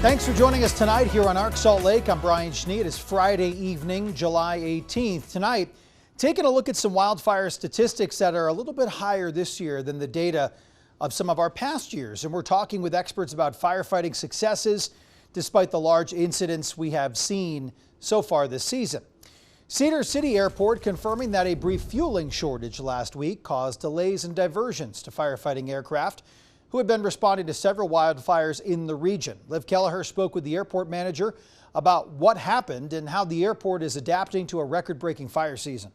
Thanks for joining us tonight here on Arc Salt Lake. I'm Brian Schnee. It is Friday evening, July 18th. Tonight, taking a look at some wildfire statistics that are a little bit higher this year than the data of some of our past years. And we're talking with experts about firefighting successes despite the large incidents we have seen so far this season. Cedar City Airport confirming that a brief fueling shortage last week caused delays and diversions to firefighting aircraft who had been responding to several wildfires in the region. Liv Kelleher spoke with the airport manager about what happened and how the airport is adapting to a record-breaking fire season.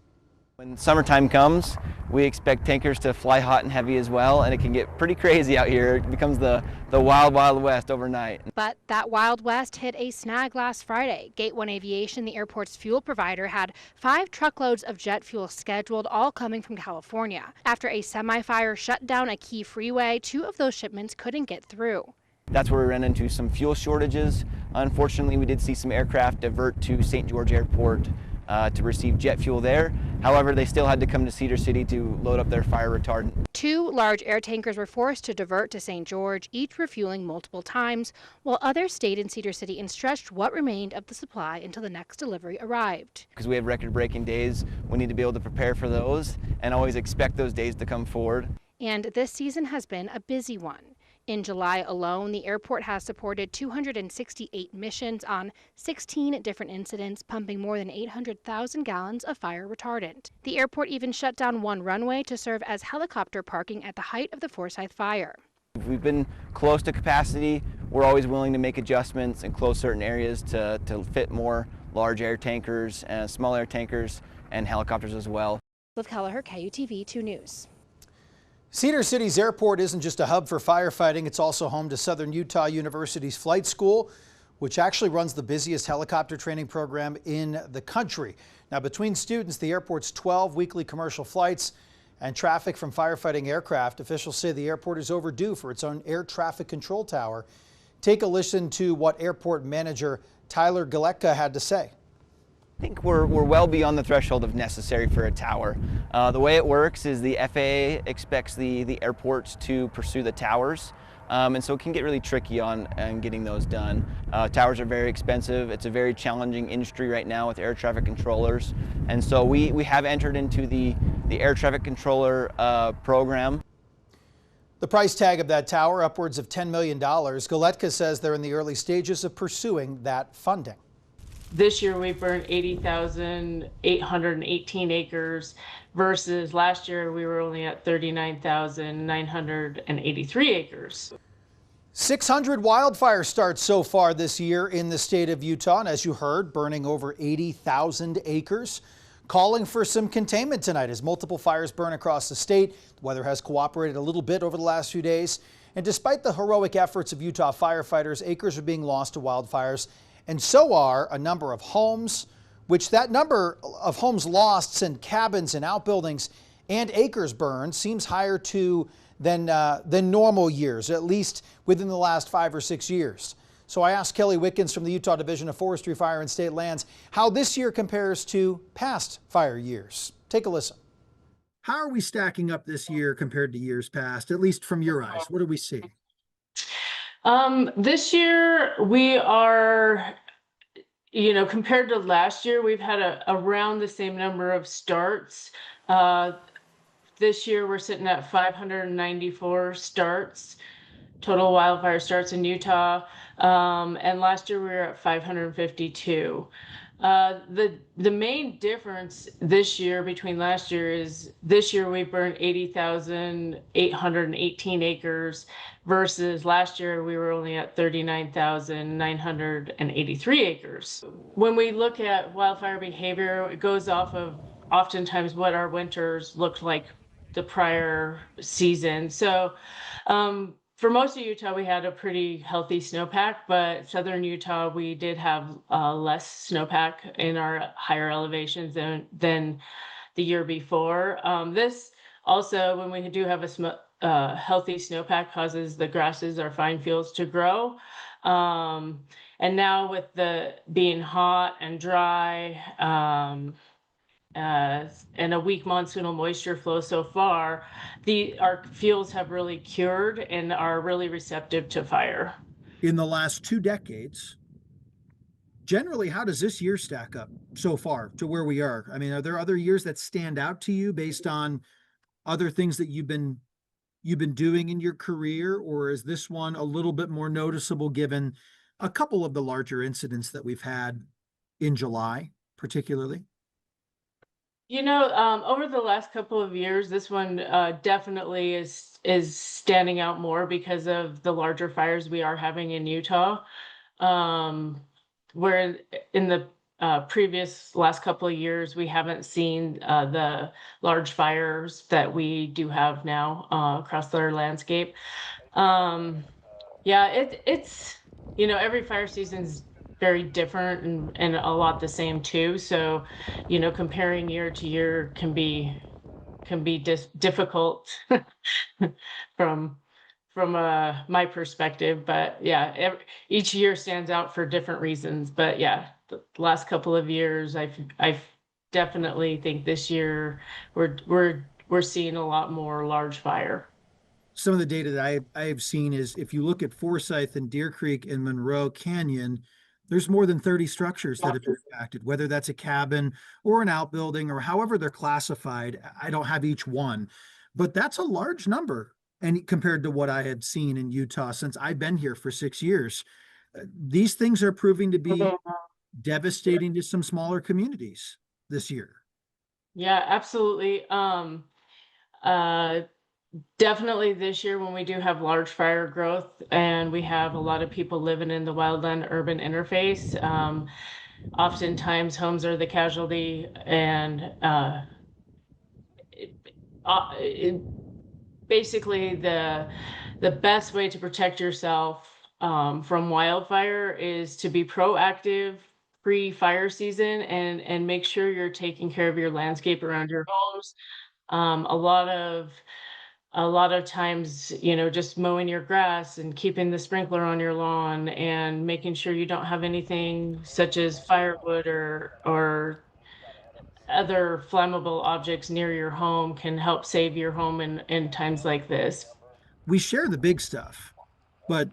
When summertime comes, we expect tankers to fly hot and heavy as well, and it can get pretty crazy out here. It becomes the wild, wild west overnight. But that wild west hit a snag last Friday. Gate 1 Aviation, the airport's fuel provider, had 5 truckloads of jet fuel scheduled, all coming from California. After a semi-fire shut down a key freeway, 2 of those shipments couldn't get through. That's where we ran into some fuel shortages. Unfortunately, we did see some aircraft divert to St. George Airport to receive jet fuel there. However, they still had to come to Cedar City to load up their fire retardant. 2 large air tankers were forced to divert to St. George, each refueling multiple times, while others stayed in Cedar City and stretched what remained of the supply until the next delivery arrived. Because we have record-breaking days, we need to be able to prepare for those and always expect those days to come forward. And this season has been a busy one. In July alone, the airport has supported 268 missions on 16 different incidents, pumping more than 800,000 gallons of fire retardant. The airport even shut down 1 runway to serve as helicopter parking at the height of the Forsyth fire. If we've been close to capacity, we're always willing to make adjustments and close certain areas to fit more large air tankers, small air tankers, and helicopters as well. Liv Kelleher, KUTV 2 News. Cedar City's airport isn't just a hub for firefighting, it's also home to Southern Utah University's flight school, which actually runs the busiest helicopter training program in the country. Now, between students, the airport's 12 weekly commercial flights and traffic from firefighting aircraft, officials say the airport is overdue for its own air traffic control tower. Take a listen to what airport manager Tyler Galetka had to say. I think we're well beyond the threshold of necessary for a tower. The way it works is the FAA expects the airports to pursue the towers, and so it can get really tricky on getting those done. Towers are very expensive. It's a very challenging industry right now with air traffic controllers, and so we have entered into the air traffic controller program. The price tag of that tower, upwards of $10 million. Galetka says they're in the early stages of pursuing that funding. This year we burned 80,818 acres versus last year we were only at 39,983 acres. 600 wildfire starts so far this year in the state of Utah, and as you heard, burning over 80,000 acres. Calling for some containment tonight as multiple fires burn across the state. The weather has cooperated a little bit over the last few days, and despite the heroic efforts of Utah firefighters, acres are being lost to wildfires. And so are a number of homes, which that number of homes lost and cabins and outbuildings and acres burned seems higher than normal years, at least within the last 5 or 6 years. So I asked Kelly Wickens from the Utah Division of Forestry, Fire and State Lands how this year compares to past fire years. Take a listen. How are we stacking up this year compared to years past, at least from your eyes? What do we see? This year we are, compared to last year, we've had around the same number of starts. This year we're sitting at 594 starts, total wildfire starts in Utah. And last year we were at 552. The main difference this year between last year is this year we burned 80,818 acres versus last year we were only at 39,983 acres. When we look at wildfire behavior, it goes off of oftentimes what our winters looked like the prior season. So for most of Utah, we had a pretty healthy snowpack, but southern Utah, we did have less snowpack in our higher elevations than the year before. This also, when we do have a healthy snowpack, causes the grasses, our fine fields, to grow. And now with the being hot and dry, and a weak monsoonal moisture flow so far, our fields have really cured and are really receptive to fire. in the last 2 decades. Generally, how does this year stack up so far to where we are? I mean, are there other years that stand out to you based on other things that you've been doing in your career, or is this one a little bit more noticeable given a couple of the larger incidents that we've had in July, particularly? Over the last couple of years, this one definitely is standing out more because of the larger fires we are having in Utah. Where in the previous last couple of years, we haven't seen the large fires that we do have now across our landscape. Yeah, it's every fire season's very different and a lot the same too. So, comparing year to year can be difficult from my perspective. But yeah, each year stands out for different reasons. But yeah, the last couple of years, I've definitely think this year we're seeing a lot more large fire. Some of the data that I have seen is if you look at Forsyth and Deer Creek and Monroe Canyon, there's more than 30 structures that have been impacted, whether that's a cabin or an outbuilding or however they're classified. I don't have each one, but that's a large number. And compared to what I had seen in Utah since I've been here for 6 years, these things are proving to be devastating to some smaller communities this year. Yeah, absolutely. Definitely this year when we do have large fire growth and we have a lot of people living in the wildland urban interface, oftentimes homes are the casualty, and basically the best way to protect yourself from wildfire is to be proactive pre-fire season and make sure you're taking care of your landscape around your homes. A lot of times, just mowing your grass and keeping the sprinkler on your lawn and making sure you don't have anything such as firewood or other flammable objects near your home can help save your home in times like this. We share the big stuff, but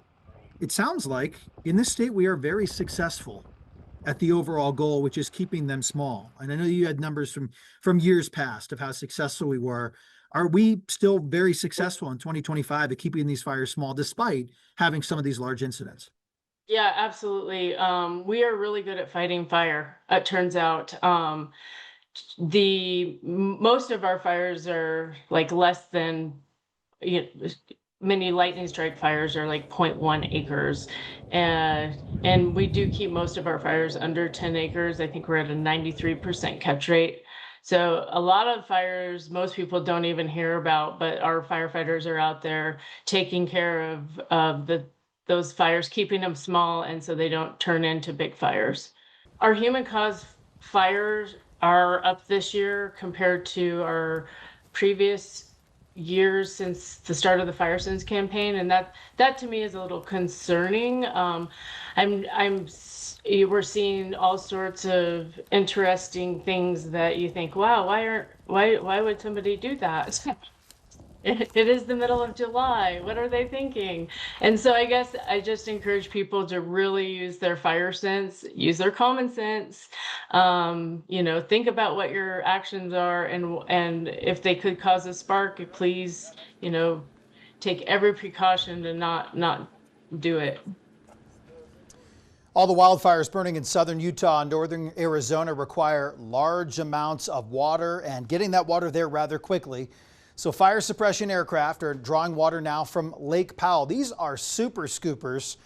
it sounds like in this state we are very successful at the overall goal, which is keeping them small. And I know you had numbers from years past of how successful we were. Are we still very successful in 2025 at keeping these fires small despite having some of these large incidents? Yeah, absolutely. We are really good at fighting fire, it turns out. Most of our fires are like less than, many lightning strike fires are like 0.1 acres. And we do keep most of our fires under 10 acres. I think we're at a 93% catch rate. So a lot of fires most people don't even hear about, but our firefighters are out there taking care of those fires, keeping them small, and so they don't turn into big fires. Our human-caused fires are up this year compared to our previous years since the start of the Fire Sins campaign, and that to me is a little concerning. We're seeing all sorts of interesting things that you think, wow, why would somebody do that? It is the middle of July. What are they thinking? And so I guess I just encourage people to really use their fire sense, use their common sense, think about what your actions are, and if they could cause a spark, please, take every precaution to not do it. All the wildfires burning in southern Utah and northern Arizona require large amounts of water, and getting that water there rather quickly. So fire suppression aircraft are drawing water now from Lake Powell. These are super scoopers.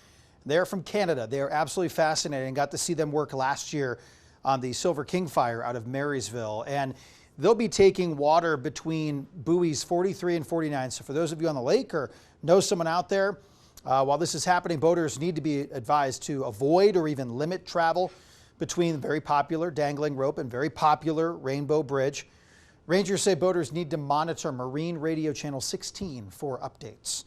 They're from Canada. They are absolutely fascinating. Got to see them work last year on the Silver King fire out of Marysville. And they'll be taking water between buoys 43 and 49. So for those of you on the lake or know someone out there, while this is happening, boaters need to be advised to avoid or even limit travel between the very popular Dangling rope and very popular Rainbow Bridge. Rangers say boaters need to monitor Marine Radio Channel 16 for updates.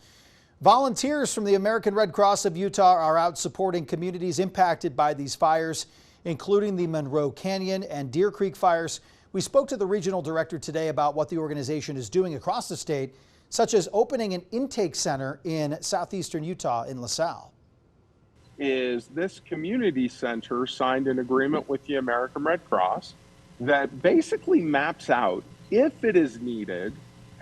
Volunteers from the American Red Cross of Utah are out supporting communities impacted by these fires, including the Monroe Canyon and Deer Creek fires. We spoke to the regional director today about what the organization is doing across the state, such as opening an intake center in southeastern Utah in LaSalle. is this community center signed an agreement with the American Red Cross that basically maps out, if it is needed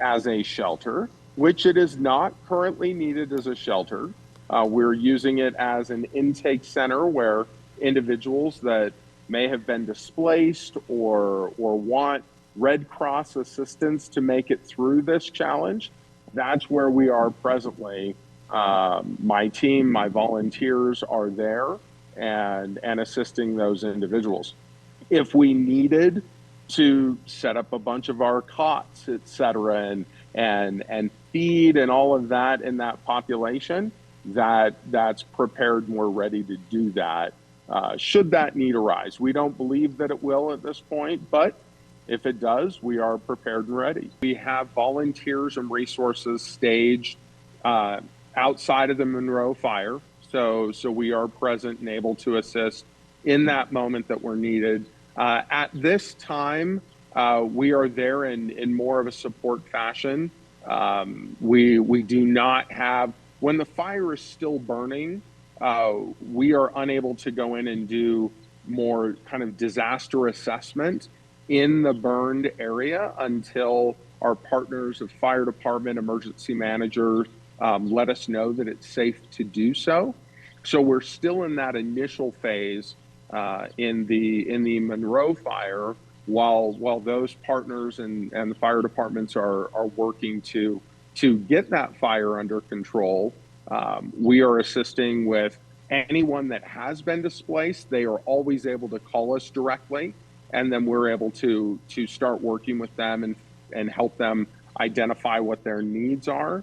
as a shelter, which it is not currently needed as a shelter. We're using it as an intake center where individuals that may have been displaced or want Red Cross assistance to make it through this challenge. That's where we are presently. My team, my volunteers are there and assisting those individuals. If we needed to set up a bunch of our cots, et cetera, and feed and all of that in that population, that's prepared and we're ready to do that. Should that need arise. We don't believe that it will at this point, but if it does, we are prepared and ready. We have volunteers and resources staged outside of the Monroe fire. So we are present and able to assist in that moment that we're needed. At this time, we are there in more of a support fashion. We do not have, when the fire is still burning, we are unable to go in and do more kind of disaster assessment in the burned area until our partners of fire department, emergency managers, let us know that it's safe to do so. So we're still in that initial phase in the Monroe fire, while those partners and the fire departments are working to get that fire under control. We are assisting with anyone that has been displaced. They are always able to call us directly, and then we're able to start working with them and help them identify what their needs are.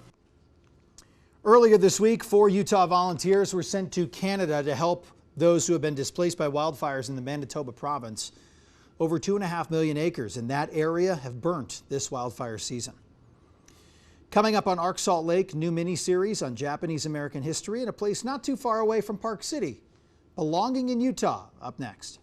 Earlier this week, 4 Utah volunteers were sent to Canada to help those who have been displaced by wildfires in the Manitoba province. Over 2.5 million acres in that area have burnt this wildfire season. Coming up on Arc Salt Lake, new mini-series on Japanese American history in a place not too far away from Park City. Belonging in Utah, up next.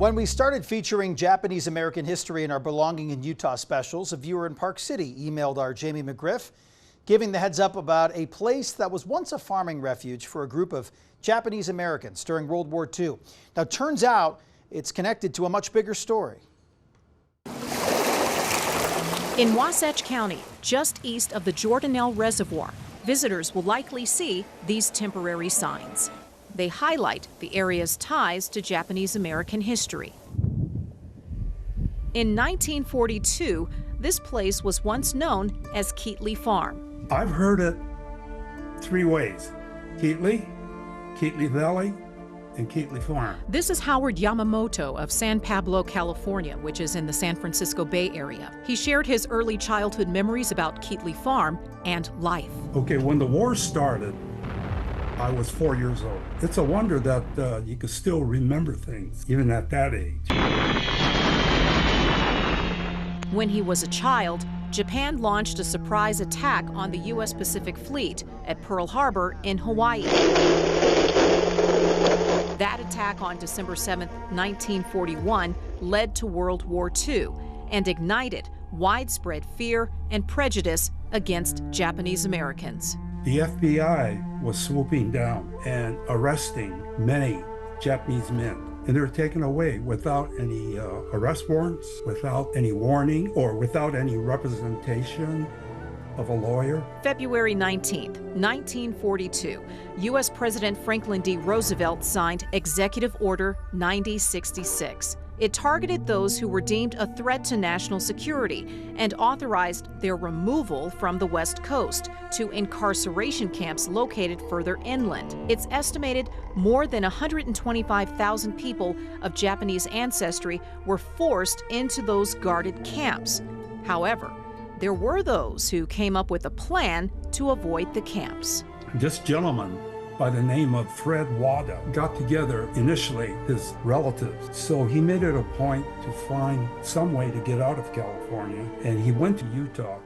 When we started featuring Japanese American history in our Belonging in Utah specials, a viewer in Park City emailed our Jamie McGriff, giving the heads up about a place that was once a farming refuge for a group of Japanese Americans during World War II. Now, turns out it's connected to a much bigger story. In Wasatch County, just east of the Jordanelle Reservoir, visitors will likely see these temporary signs. They highlight the area's ties to Japanese American history. In 1942, this place was once known as Keetley Farm. I've heard it three ways: Keetley, Keetley Valley, and Keetley Farm. This is Howard Yamamoto of San Pablo, California, which is in the San Francisco Bay Area. He shared his early childhood memories about Keetley Farm and life. Okay, when the war started, I was 4 years old. It's a wonder that you can still remember things, even at that age. When he was a child, Japan launched a surprise attack on the U.S. Pacific Fleet at Pearl Harbor in Hawaii. That attack on December 7, 1941, led to World War II and ignited widespread fear and prejudice against Japanese Americans. The FBI was swooping down and arresting many Japanese men, and they were taken away without any arrest warrants, without any warning, or without any representation of a lawyer. February 19, 1942, U.S. President Franklin D. Roosevelt signed Executive Order 9066. It targeted those who were deemed a threat to national security and authorized their removal from the West Coast to incarceration camps located further inland. It's estimated more than 125,000 people of Japanese ancestry were forced into those guarded camps. However, there were those who came up with a plan to avoid the camps. This gentleman by the name of Fred Wada got together initially his relatives. So he made it a point to find some way to get out of California, and he went to Utah.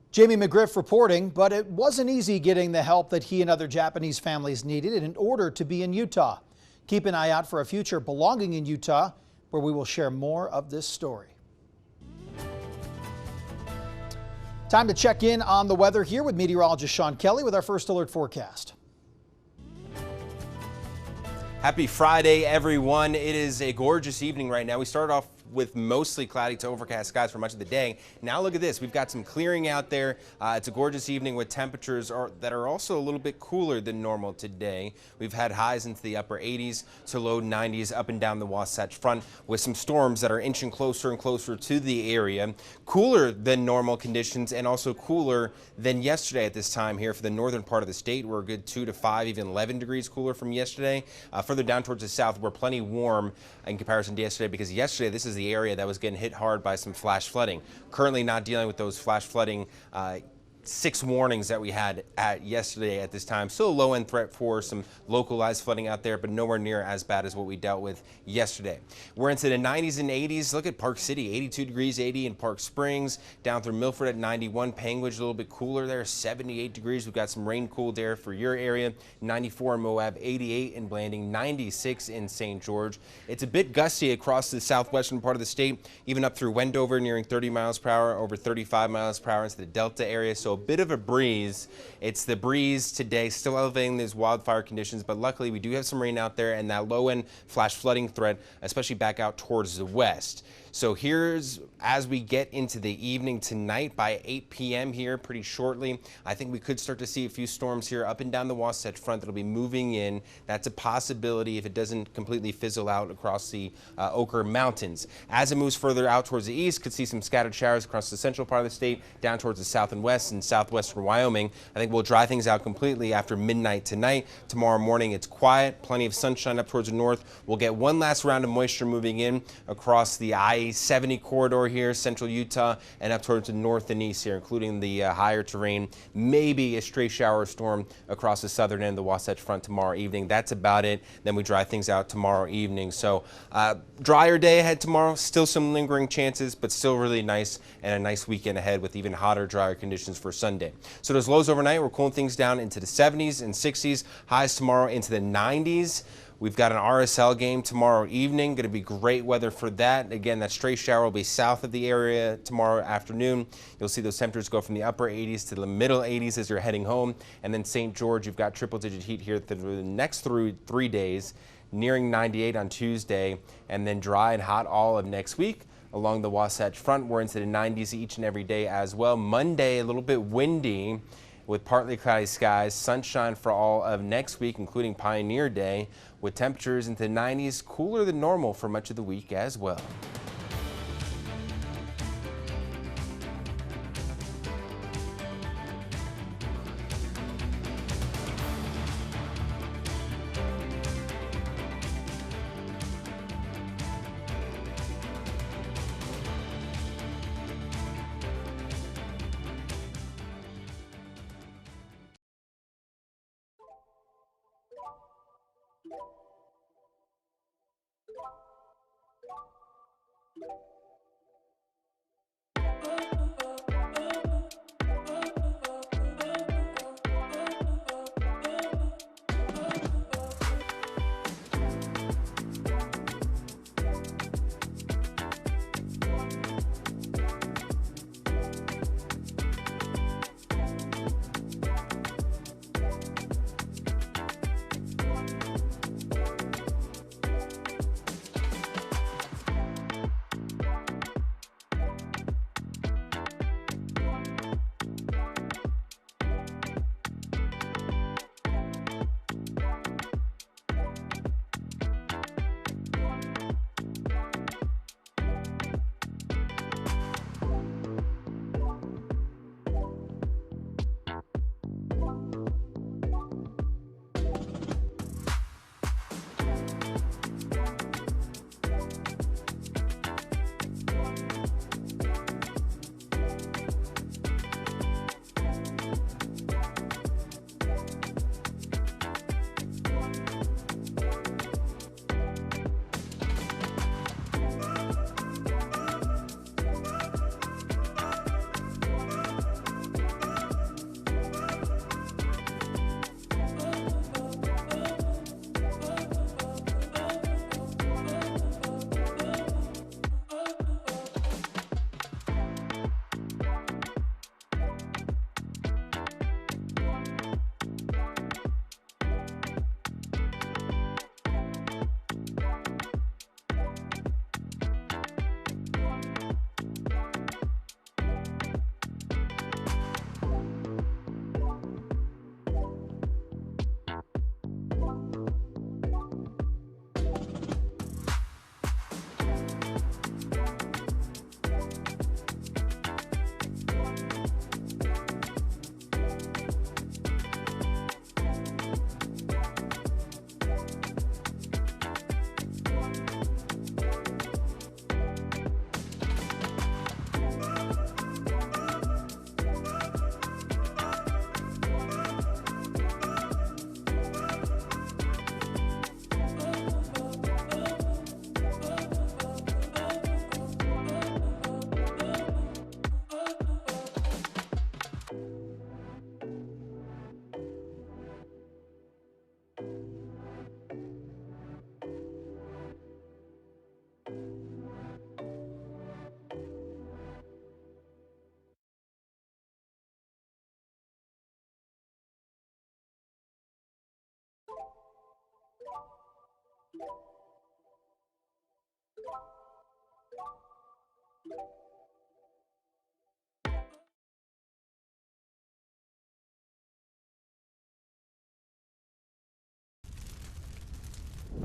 Jamie McGriff reporting, but it wasn't easy getting the help that he and other Japanese families needed in order to be in Utah. Keep an eye out for a future Belonging in Utah, where we will share more of this story. Time to check in on the weather here with meteorologist Sean Kelly with our first alert forecast. Happy Friday, everyone. It is a gorgeous evening right now. We started off with mostly cloudy to overcast skies for much of the day. Now look at this. We've got some clearing out there. It's a gorgeous evening with temperatures that are also a little bit cooler than normal today. We've had highs into the upper 80s to low 90s up and down the Wasatch Front with some storms that are inching closer and closer to the area. Cooler than normal conditions and also cooler than yesterday at this time here for the northern part of the state. We're a good 2 to 5, even 11 degrees cooler from yesterday. Further down towards the south, we're plenty warm in comparison to yesterday because yesterday this is the area that was getting hit hard by some flash flooding. Currently not dealing with those flash flooding 6 warnings that we had yesterday at this time. Still a low-end threat for some localized flooding out there, but nowhere near as bad as what we dealt with yesterday. We're into the 90s and 80s. Look at Park City, 82 degrees, 80 in Park Springs, down through Milford at 91. Panguitch a little bit cooler there, 78 degrees. We've got some rain-cooled air for your area. 94 in Moab, 88 in Blanding, 96 in St. George. It's a bit gusty across the southwestern part of the state, even up through Wendover, nearing 30 miles per hour, over 35 miles per hour into the Delta area. So a bit of a breeze. It's the breeze today, still elevating these wildfire conditions, but luckily we do have some rain out there and that low-end flash flooding threat, especially back out towards the west. So here's as we get into the evening tonight by 8 p.m. here pretty shortly. I think we could start to see a few storms here up and down the Wasatch Front that'll be moving in. That's a possibility if it doesn't completely fizzle out across the Ochre Mountains. As it moves further out towards the east, could see some scattered showers across the central part of the state, down towards the south and west and southwestern Wyoming. I think we'll dry things out completely after midnight tonight. Tomorrow morning it's quiet, plenty of sunshine up towards the north. We'll get one last round of moisture moving in across the I-70 corridor here, central Utah, and up towards the north and east here, including the higher terrain. Maybe a stray shower or storm across the southern end of the Wasatch Front tomorrow evening. That's about it. Then we dry things out tomorrow evening. So drier day ahead tomorrow. Still some lingering chances, but still really nice, and a nice weekend ahead with even hotter, drier conditions for Sunday. So those lows overnight, we're cooling things down into the 70s and 60s. Highs tomorrow into the 90s. We've got an RSL game tomorrow evening. Going to be great weather for that. Again, that stray shower will be south of the area tomorrow afternoon. You'll see those temperatures go from the upper 80s to the middle 80s as you're heading home. And then St. George, you've got triple-digit heat here through the next 3 days, nearing 98 on Tuesday, and then dry and hot all of next week. Along the Wasatch Front, we're into the 90s each and every day as well. Monday, a little bit windy with partly cloudy skies, sunshine for all of next week, including Pioneer Day, with temperatures into the 90s, cooler than normal for much of the week as well.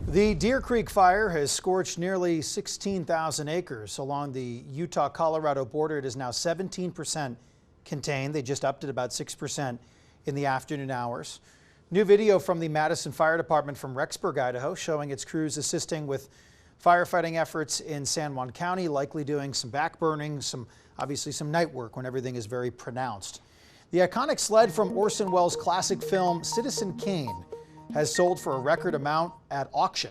The Deer Creek fire has scorched nearly 16,000 acres along the Utah-Colorado border. It is now 17% contained. They just upped it about 6% in the afternoon hours. New video from the Madison Fire Department from Rexburg, Idaho, showing its crews assisting with firefighting efforts in San Juan County, likely doing some backburning, obviously some night work when everything is very pronounced. The iconic sled from Orson Welles' classic film Citizen Kane has sold for a record amount at auction.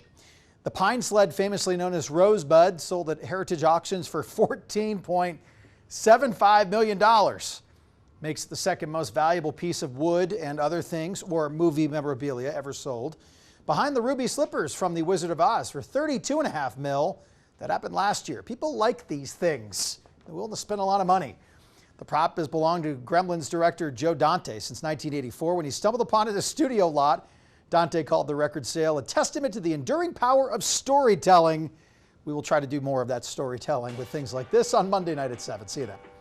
The pine sled, famously known as Rosebud, sold at Heritage Auctions for $14.75 million. Makes it the second most valuable piece of wood and other things or movie memorabilia ever sold. Behind the ruby slippers from The Wizard of Oz for $32.5 million. That happened last year. People like these things. They're willing to spend a lot of money. The prop has belonged to Gremlins director Joe Dante since 1984 when he stumbled upon it at a studio lot. Dante called the record sale a testament to the enduring power of storytelling. We will try to do more of that storytelling with things like this on Monday night at 7. See you then.